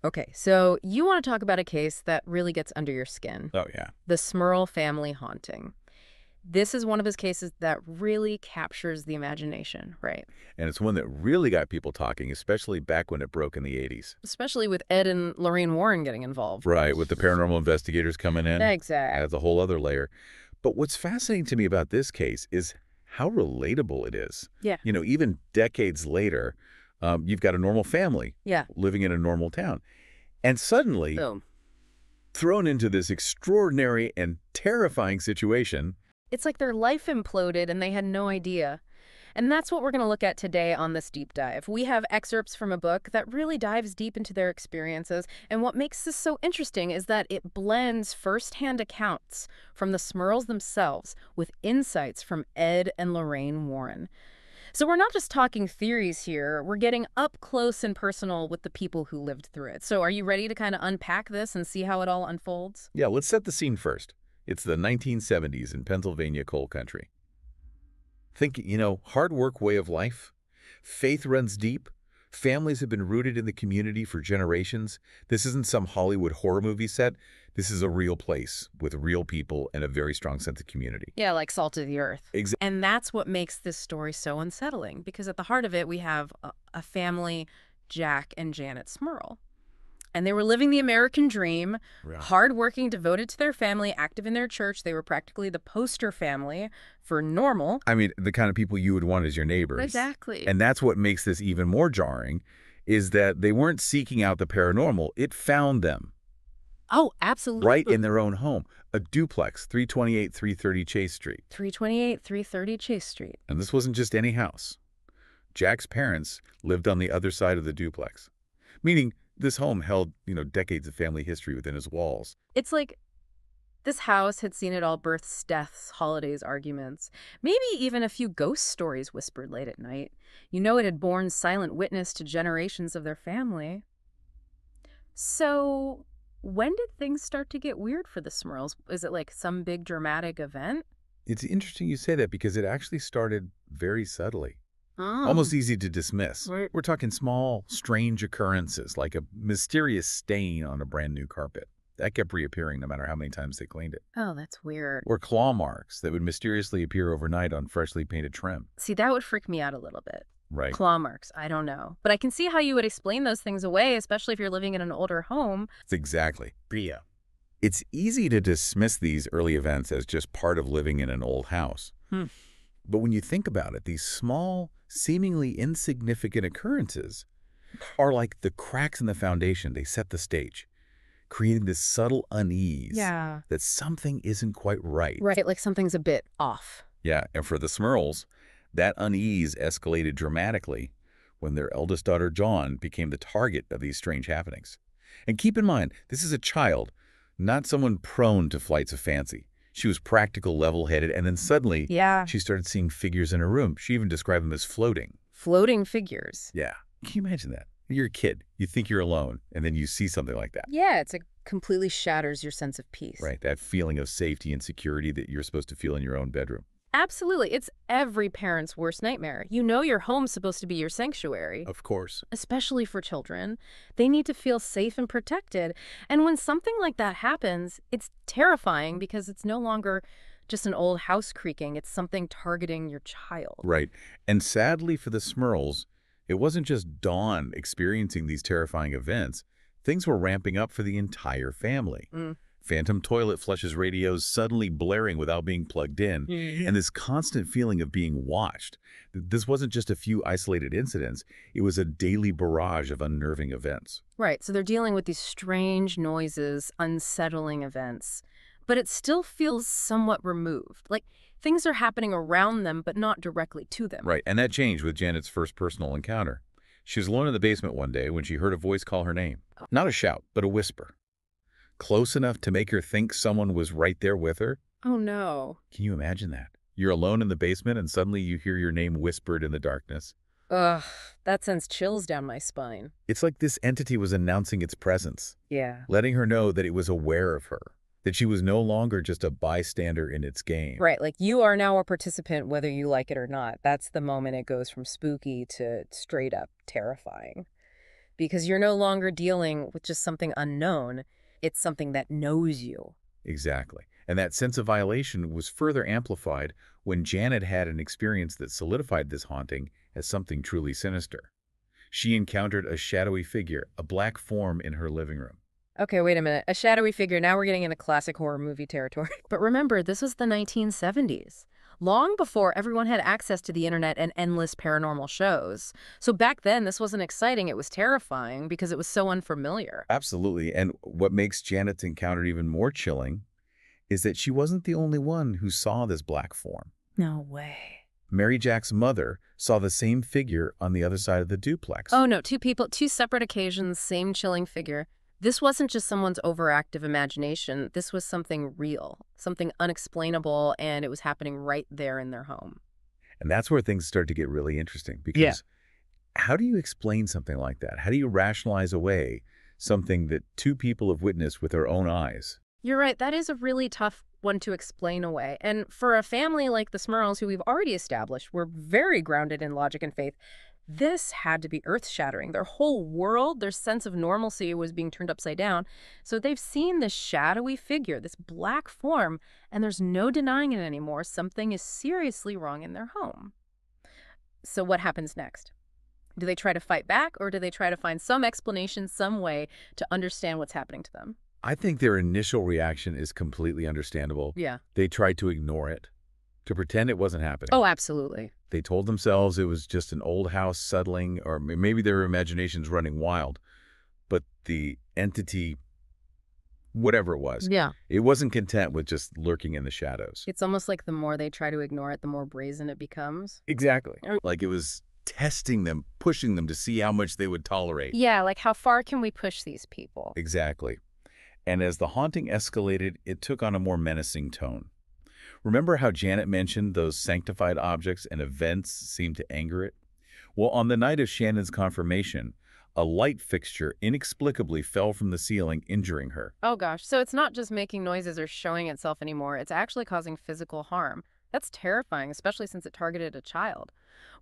Okay, so you want to talk about a case that really gets under your skin. Oh, yeah. The Smurl family haunting. This is one of his cases that really captures the imagination, right? And it's one that really got people talking, especially back when it broke in the 80s. Especially with Ed and Lorraine Warren getting involved. Right, with the paranormal investigators coming in, Exact. adds a whole other layer. But what's fascinating to me about this case is how relatable it is. Yeah. Even decades later, you've got a normal family Yeah. living in a normal town. And suddenly, Boom. thrown into this extraordinary and terrifying situation. It's like their life imploded and they had no idea. And that's what we're going to look at today on this deep dive. We have excerpts from a book that really dives deep into their experiences. And what makes this so interesting is that it blends firsthand accounts from the Smurls themselves with insights from Ed and Lorraine Warren. So we're not just talking theories here, we're getting up close and personal with the people who lived through it. So are you ready to kind of unpack this and see how it all unfolds? Yeah, let's set the scene first. It's the 1970s in Pennsylvania coal country. Think, hard work way of life. Faith runs deep. Families have been rooted in the community for generations. This isn't some Hollywood horror movie set. This is a real place with real people and a very strong sense of community. Yeah, like salt of the earth. Exactly. And that's what makes this story so unsettling, because at the heart of it, we have a family, Jack and Janet Smurl. And they were living the American dream, Yeah. hardworking, devoted to their family, active in their church. They were practically the poster family for normal. I mean, the kind of people you would want as your neighbors. Exactly. And that's what makes this even more jarring, is that they weren't seeking out the paranormal. It found them. Oh, absolutely. Right in their own home. A duplex, 328, 330 Chase Street. 328, 330 Chase Street. And this wasn't just any house. Jack's parents lived on the other side of the duplex, meaning this home held, decades of family history within its walls. It's like this house had seen it all: births, deaths, holidays, arguments, maybe even a few ghost stories whispered late at night. It had borne silent witness to generations of their family. So when did things start to get weird for the Smurls? Is it like some big dramatic event? It's interesting you say that because it actually started very subtly. Oh. Almost easy to dismiss. Right. We're talking small, strange occurrences, like a mysterious stain on a brand new carpet. That kept reappearing no matter how many times they cleaned it. Oh, that's weird. Or claw marks that would mysteriously appear overnight on freshly painted trim. See, that would freak me out a little bit. Right. Claw marks, I don't know. But I can see how you would explain those things away, especially if you're living in an older home. Exactly. Yeah. It's easy to dismiss these early events as just part of living in an old house. But when you think about it, these small, seemingly insignificant occurrences are like the cracks in the foundation. They set the stage, creating this subtle unease Yeah. that something isn't quite right. Right, like something's a bit off. Yeah, and for the Smurls, that unease escalated dramatically when their eldest daughter, Dawn, became the target of these strange happenings. And keep in mind, this is a child, not someone prone to flights of fancy. She was practical, level-headed, and then suddenly Yeah. she started seeing figures in her room. She even described them as floating. Floating figures. Yeah. Can you imagine that? You're a kid. You think you're alone, and then you see something like that. Yeah, it's completely shatters your sense of peace. Right, that feeling of safety and security that you're supposed to feel in your own bedroom. Absolutely. It's every parent's worst nightmare. Your home's supposed to be your sanctuary. Of course. Especially for children. They need to feel safe and protected. And when something like that happens, it's terrifying because it's no longer just an old house creaking. It's something targeting your child. Right. And sadly for the Smurls, it wasn't just Dawn experiencing these terrifying events. Things were ramping up for the entire family. Phantom toilet flushes radios suddenly blaring without being plugged in, and this constant feeling of being watched. This wasn't just a few isolated incidents. It was a daily barrage of unnerving events. Right, so they're dealing with these strange noises, unsettling events, but it still feels somewhat removed. Like things are happening around them, but not directly to them. Right, and that changed with Janet's first personal encounter. She was alone in the basement one day when she heard a voice call her name. Not a shout, but a whisper. Close enough to make her think someone was right there with her. Oh, no. Can you imagine that? You're alone in the basement and suddenly you hear your name whispered in the darkness. Ugh, that sends chills down my spine. It's like this entity was announcing its presence, Yeah. letting her know that it was aware of her, that she was no longer just a bystander in its game. Right, like you are now a participant whether you like it or not. That's the moment it goes from spooky to straight up terrifying. because you're no longer dealing with just something unknown. It's something that knows you. Exactly. And that sense of violation was further amplified when Janet had an experience that solidified this haunting as something truly sinister. She encountered a shadowy figure, a black form in her living room. Okay, wait a minute. A shadowy figure. Now we're getting into classic horror movie territory. But remember, this was the 1970s, long before everyone had access to the internet and endless paranormal shows. So back then, this wasn't exciting. It was terrifying because it was so unfamiliar. Absolutely. And what makes Janet's encounter even more chilling is that she wasn't the only one who saw this black form. No way. Mary Jack's mother saw the same figure on the other side of the duplex. Oh, no. Two people, two separate occasions, same chilling figure. This wasn't just someone's overactive imagination. This was something real, something unexplainable, and it was happening right there in their home. And that's where things start to get really interesting because how do you explain something like that? How do you rationalize away something that two people have witnessed with their own eyes? You're right. That is a really tough one to explain away. And for a family like the Smurls, who we've already established were very grounded in logic and faith, this had to be earth-shattering. Their whole world, their sense of normalcy was being turned upside down. So they've seen this shadowy figure, this black form, and there's no denying it anymore. Something is seriously wrong in their home. So what happens next? Do they try to fight back, or do they try to find some explanation, some way to understand what's happening to them? I think their initial reaction is completely understandable. Yeah. They tried to ignore it, to pretend it wasn't happening. Oh, absolutely. They told themselves it was just an old house settling, or maybe their imagination's running wild. But the entity, whatever it was, Yeah. it wasn't content with just lurking in the shadows. It's almost like the more they try to ignore it, the more brazen it becomes. Exactly. Like it was testing them, pushing them to see how much they would tolerate. Yeah, like how far can we push these people? Exactly. And as the haunting escalated, it took on a more menacing tone. Remember how Janet mentioned those sanctified objects and events seemed to anger it? Well, on the night of Shannon's confirmation, a light fixture inexplicably fell from the ceiling, injuring her. Oh gosh, so it's not just making noises or showing itself anymore, it's actually causing physical harm. That's terrifying, especially since it targeted a child.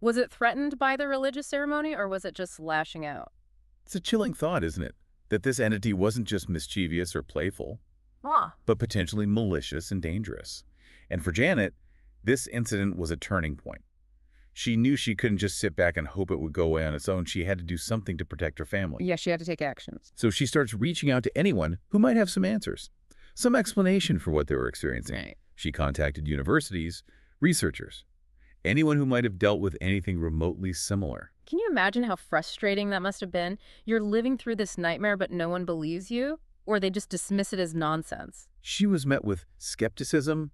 Was it threatened by the religious ceremony, or was it just lashing out? It's a chilling thought, isn't it? That this entity wasn't just mischievous or playful, but potentially malicious and dangerous. And for Janet, this incident was a turning point. She knew she couldn't just sit back and hope it would go away on its own. She had to do something to protect her family. Yeah, she had to take actions. So she starts reaching out to anyone who might have some answers, some explanation for what they were experiencing. Right. She contacted universities, researchers, anyone who might have dealt with anything remotely similar. Can you imagine how frustrating that must have been? You're living through this nightmare, but no one believes you, or they just dismiss it as nonsense. She was met with skepticism,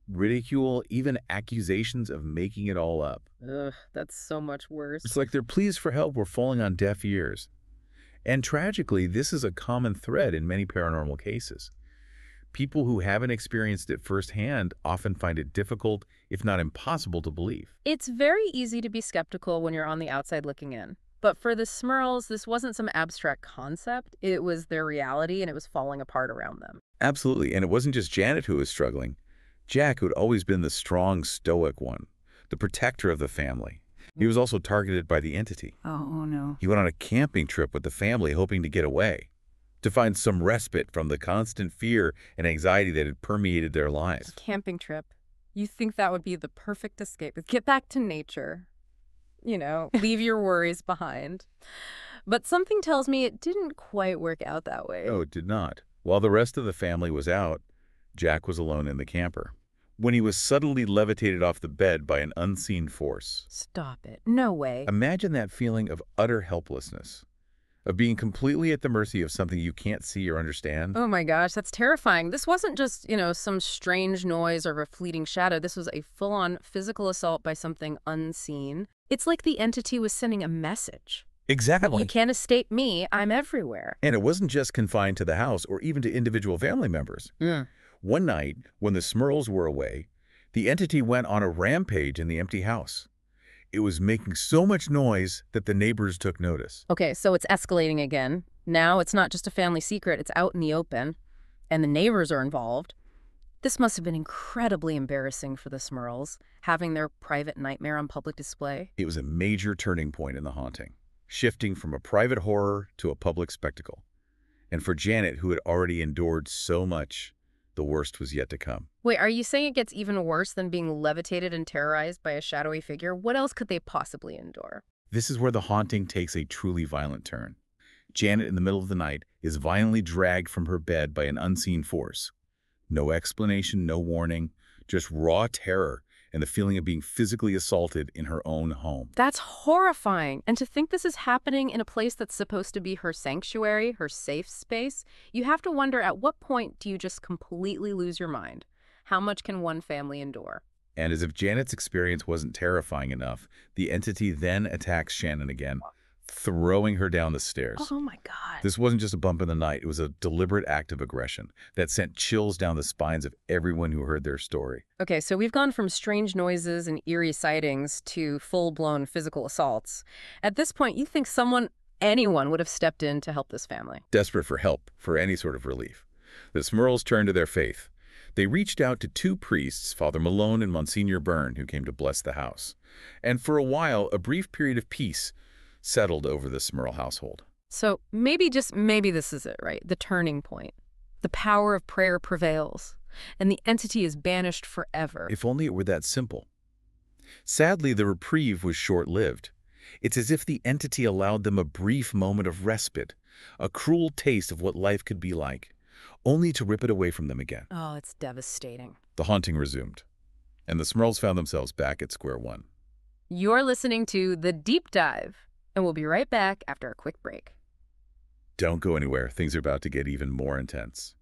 ridicule, even accusations of making it all up. Ugh, that's so much worse. It's like their pleas for help were falling on deaf ears. And tragically, this is a common thread in many paranormal cases. People who haven't experienced it firsthand often find it difficult, if not impossible, to believe. It's very easy to be skeptical when you're on the outside looking in. But for the Smurls, this wasn't some abstract concept. It was their reality, and it was falling apart around them. Absolutely. And it wasn't just Janet who was struggling. Jack, who'd always been the strong, stoic one, the protector of the family. He was also targeted by the entity. Oh, no. He went on a camping trip with the family hoping to get away, to find some respite from the constant fear and anxiety that had permeated their lives. Camping trip. You think that would be the perfect escape. Get back to nature. You know, leave your worries behind. But something tells me it didn't quite work out that way. No, it did not. While the rest of the family was out, Jack was alone in the camper, when he was suddenly levitated off the bed by an unseen force. Stop it. No way. Imagine that feeling of utter helplessness, of being completely at the mercy of something you can't see or understand. Oh my gosh, that's terrifying. This wasn't just, some strange noise or a fleeting shadow. This was a full-on physical assault by something unseen. It's like the entity was sending a message. Exactly. You can't escape me. I'm everywhere. And it wasn't just confined to the house or even to individual family members. Yeah. One night, when the Smurls were away, the entity went on a rampage in the empty house. It was making so much noise that the neighbors took notice. Okay, so it's escalating again. Now it's not just a family secret, it's out in the open, and the neighbors are involved. This must have been incredibly embarrassing for the Smurls, having their private nightmare on public display. It was a major turning point in the haunting. shifting from a private horror to a public spectacle. And for Janet, who had already endured so much, the worst was yet to come. Wait, are you saying it gets even worse than being levitated and terrorized by a shadowy figure? What else could they possibly endure? This is where the haunting takes a truly violent turn. Janet, in the middle of the night, is violently dragged from her bed by an unseen force. No explanation, no warning, just raw terror and the feeling of being physically assaulted in her own home. That's horrifying. And to think this is happening in a place that's supposed to be her sanctuary, her safe space, you have to wonder, at what point do you just completely lose your mind? How much can one family endure? And as if Janet's experience wasn't terrifying enough, the entity then attacks Shannon again, throwing her down the stairs. Oh my God. This wasn't just a bump in the night. It was a deliberate act of aggression that sent chills down the spines of everyone who heard their story. Okay, so we've gone from strange noises and eerie sightings to full-blown physical assaults. At this point, you think anyone would have stepped in to help this family. Desperate for help, for any sort of relief, the Smurls turned to their faith. They reached out to two priests, Father Malone and Monsignor Byrne, who came to bless the house. And for a while, a brief period of peace settled over the Smurl household. So maybe, just maybe, this is it, right? The turning point. The power of prayer prevails, and the entity is banished forever. If only it were that simple. Sadly, the reprieve was short-lived. It's as if the entity allowed them a brief moment of respite, a cruel taste of what life could be like, only to rip it away from them again. Oh, it's devastating. The haunting resumed, and the Smurls found themselves back at square one. You're listening to The Deep Dive, and we'll be right back after a quick break. Don't go anywhere. Things are about to get even more intense.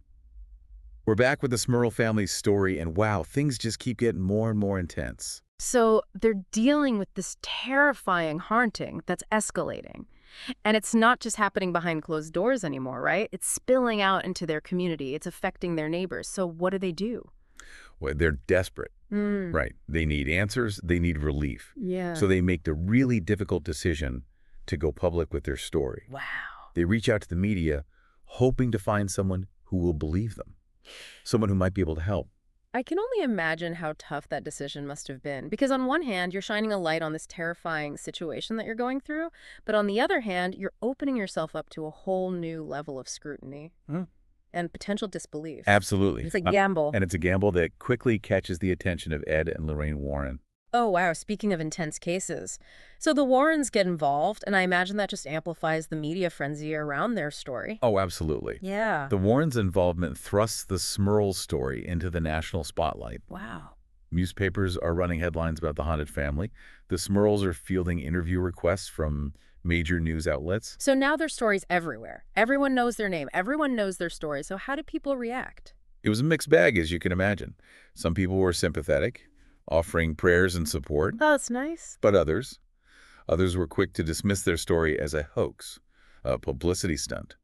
We're back with the Smurl family's story, and wow, things just keep getting more and more intense. So they're dealing with this terrifying haunting that's escalating. And it's not just happening behind closed doors anymore, right? It's spilling out into their community. It's affecting their neighbors. So what do? Well, they're desperate, right? They need answers. They need relief. Yeah. So they make the really difficult decision to go public with their story. Wow. They reach out to the media, hoping to find someone who will believe them, someone who might be able to help. I can only imagine how tough that decision must have been. Because on one hand, you're shining a light on this terrifying situation that you're going through. But on the other hand, you're opening yourself up to a whole new level of scrutiny and potential disbelief. Absolutely. It's a gamble. And it's a gamble that quickly catches the attention of Ed and Lorraine Warren. Oh, wow. Speaking of intense cases. So the Warrens get involved, and I imagine that just amplifies the media frenzy around their story. Oh, absolutely. Yeah. The Warrens' involvement thrusts the Smurls story into the national spotlight. Wow. Newspapers are running headlines about the haunted family. The Smurls are fielding interview requests from major news outlets. So now their story's everywhere. Everyone knows their name. Everyone knows their story. So how do people react? It was a mixed bag, as you can imagine. Some people were sympathetic, offering prayers and support. Oh, that's nice. But others were quick to dismiss their story as a hoax, a publicity stunt,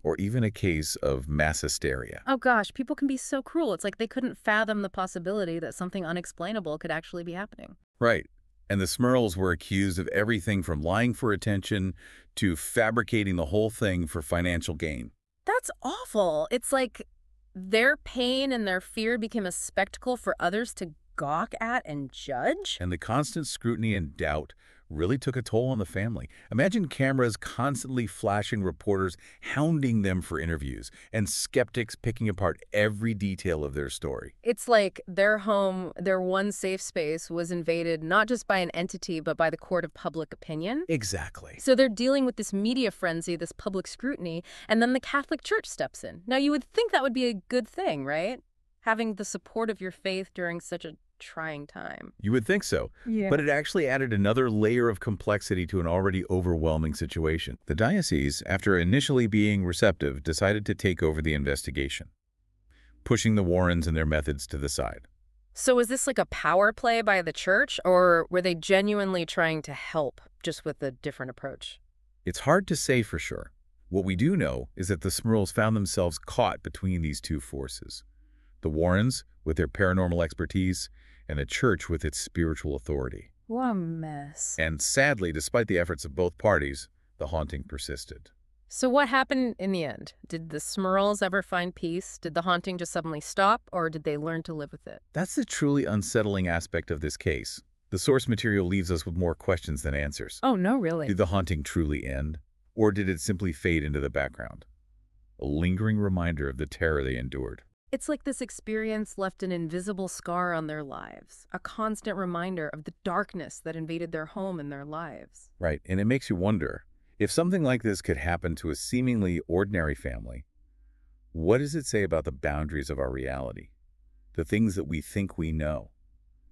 or even a case of mass hysteria. Oh gosh, people can be so cruel. It's like they couldn't fathom the possibility that something unexplainable could actually be happening. Right. And the Smurls were accused of everything from lying for attention to fabricating the whole thing for financial gain. That's awful. It's like their pain and their fear became a spectacle for others to gawk at and judge? And the constant scrutiny and doubt really took a toll on the family. Imagine cameras constantly flashing, reporters hounding them for interviews, and skeptics picking apart every detail of their story. It's like their home, their one safe space, was invaded not just by an entity, but by the court of public opinion. Exactly. So they're dealing with this media frenzy, this public scrutiny, and then the Catholic Church steps in. Now, you would think that would be a good thing, right? Having the support of your faith during such a trying time. You would think so, but it actually added another layer of complexity to an already overwhelming situation. The diocese, after initially being receptive, decided to take over the investigation, pushing the Warrens and their methods to the side. So is this like a power play by the church, or were they genuinely trying to help, just with a different approach? It's hard to say for sure. What we do know is that the Smurls found themselves caught between these two forces. The Warrens, with their paranormal expertise, and the church with its spiritual authority. What a mess. And sadly, despite the efforts of both parties, the haunting persisted. So what happened in the end? Did the Smurls ever find peace? Did the haunting just suddenly stop, or did they learn to live with it? That's the truly unsettling aspect of this case. The source material leaves us with more questions than answers. Oh, no, really. Did the haunting truly end, or did it simply fade into the background? A lingering reminder of the terror they endured. It's like this experience left an invisible scar on their lives, a constant reminder of the darkness that invaded their home and their lives. Right, and it makes you wonder, if something like this could happen to a seemingly ordinary family, what does it say about the boundaries of our reality? The things that we think we know,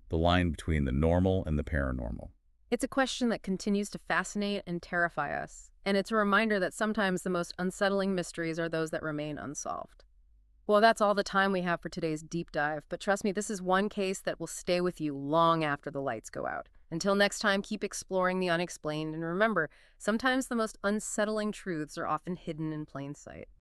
the line between the normal and the paranormal. It's a question that continues to fascinate and terrify us, and it's a reminder that sometimes the most unsettling mysteries are those that remain unsolved. Well, that's all the time we have for today's deep dive, but trust me, this is one case that will stay with you long after the lights go out. Until next time, keep exploring the unexplained, and remember, sometimes the most unsettling truths are often hidden in plain sight.